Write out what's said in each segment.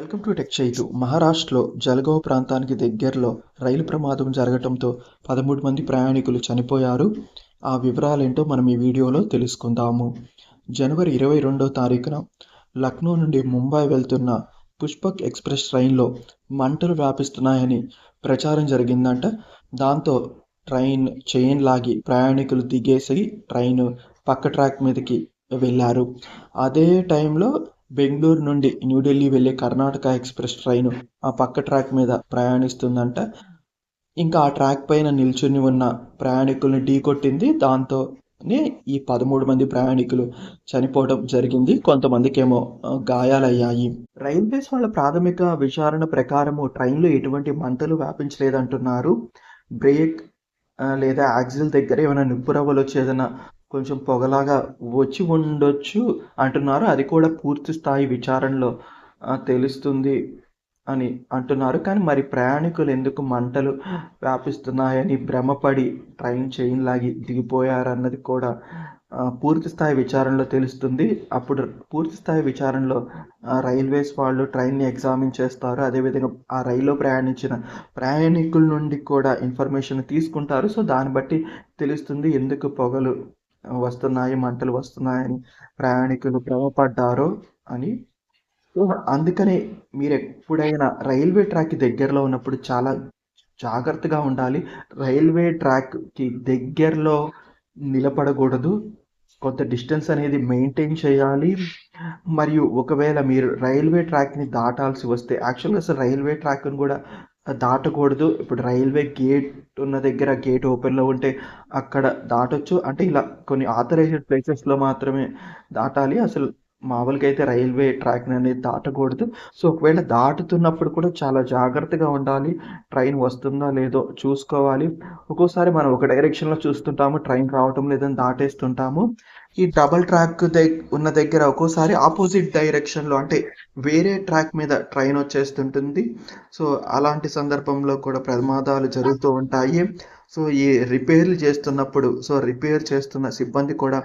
Welcome to tech Chaitu. మహారాష్ట్రలో జల్గావ్ ప్రాంతానికి దగ్గరలో రైలు ప్రమాదం జరగటంతో 13 మంది ప్రయాణికులు చనిపోయారు. ఆ వివరాలేంటో మనం ఈ వీడియోలో తెలుసుకుందాము. జనవరి 22వ తారీఖున లక్నో నుండి ముంబై వెళ్తున్న పుష్పక్ ఎక్స్ప్రెస్ ట్రైన్లో మంటలు వ్యాపిస్తున్నాయని ప్రచారం జరిగిందంట. దాంతో ట్రైన్ చైన్ లాగి ప్రయాణికులు దిగేసి ట్రైన్ పక్క ట్రాక్ మీదకి వెళ్ళారు. అదే టైంలో బెంగళూరు నుండి న్యూఢిల్లీ వెళ్ళే కర్ణాటక ఎక్స్ప్రెస్ ట్రైన్ ఆ పక్క ట్రాక్ మీద ప్రయాణిస్తుందంట. ఇంకా ఆ ట్రాక్ పైన నిల్చుని ఉన్న ప్రయాణికుల్ని ఢీకొట్టింది. దాంతోనే ఈ 13 మంది ప్రయాణికులు చనిపోవడం జరిగింది. కొంతమందికేమో గాయాలయ్యాయి. రైల్వేస్ వాళ్ళ ప్రాథమిక విచారణ ప్రకారము ట్రైన్లో ఎటువంటి మంటలు వ్యాపించలేదంటున్నారు. బ్రేక్ లేదా యాక్సిల్ దగ్గర ఏమైనా నిప్పురవ్వలు వచ్చి ఏదైనా కొంచెం పొగలాగా వచ్చి ఉండొచ్చు అంటున్నారు. అది కూడా పూర్తి స్థాయి విచారణలో తెలుస్తుంది అని అంటున్నారు. కానీ మరి ప్రయాణికులు ఎందుకు మంటలు వ్యాపిస్తున్నాయని భ్రమపడి ట్రైన్ చైన్ లాగి దిగిపోయారన్నది కూడా పూర్తి స్థాయి విచారణలో తెలుస్తుంది. అప్పుడు పూర్తి స్థాయి విచారణలో రైల్వేస్ వాళ్ళు ట్రైన్ని ఎగ్జామిన్ చేస్తారు. అదేవిధంగా ఆ రైల్లో ప్రయాణించిన ప్రయాణికుల నుండి కూడా ఇన్ఫర్మేషన్ తీసుకుంటారు. సో దాన్ని బట్టి తెలుస్తుంది ఎందుకు పొగలు వస్తున్నాయి, మంటలు వస్తున్నాయని ప్రయాణికులు భ్రమపడ్డారో అని. సో అందుకనే మీరు ఎప్పుడైనా రైల్వే ట్రాక్కి దగ్గరలో ఉన్నప్పుడు చాలా జాగ్రత్తగా ఉండాలి. రైల్వే ట్రాక్కి దగ్గరలో నిలబడకూడదు. కొంత డిస్టెన్స్ అనేది మెయింటైన్ చేయాలి. మరియు ఒకవేళ మీరు రైల్వే ట్రాక్ని దాటాల్సి వస్తే యాక్చువల్గా అసలు రైల్వే ట్రాక్ని కూడా దాటకూడదు. ఇప్పుడు రైల్వే గేట్ ఉన్న దగ్గర గేట్ ఓపెన్లో ఉంటే అక్కడ దాటొచ్చు. అంటే ఇలా కొన్ని ఆథరైజ్డ్ ప్లేసెస్లో మాత్రమే దాటాలి. అసలు మామూలుగా అయితే రైల్వే ట్రాక్ని అనేది దాటకూడదు. సో ఒకవేళ దాటుతున్నప్పుడు కూడా చాలా జాగ్రత్తగా ఉండాలి. ట్రైన్ వస్తుందా లేదో చూసుకోవాలి. ఒక్కోసారి మనం ఒక డైరెక్షన్లో చూస్తుంటాము, ట్రైన్ రావటం లేదని దాటేస్తుంటాము. ఈ డబల్ ట్రాక్ ఉన్న దగ్గర ఒక్కోసారి ఆపోజిట్ డైరెక్షన్లో అంటే వేరే ట్రాక్ మీద ట్రైన్ వచ్చేస్తుంటుంది. సో అలాంటి సందర్భంలో కూడా ప్రమాదాలు జరుగుతూ ఉంటాయి. సో ఈ రిపేర్లు చేస్తున్నప్పుడు రిపేర్ చేస్తున్న సిబ్బంది కూడా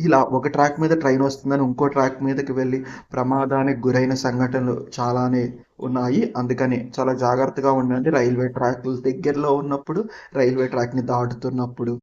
ఇలా ఒక ట్రాక్ మీద ట్రైన్ వస్తుందని ఇంకో ట్రాక్ మీదకి వెళ్ళి ప్రమాదానికి గురైన సంఘటనలు చాలానే ఉన్నాయి. అందుకని చాలా జాగ్రత్తగా ఉండండి రైల్వే ట్రాక్ దగ్గరలో ఉన్నప్పుడు, రైల్వే ట్రాక్ని దాటుతున్నప్పుడు.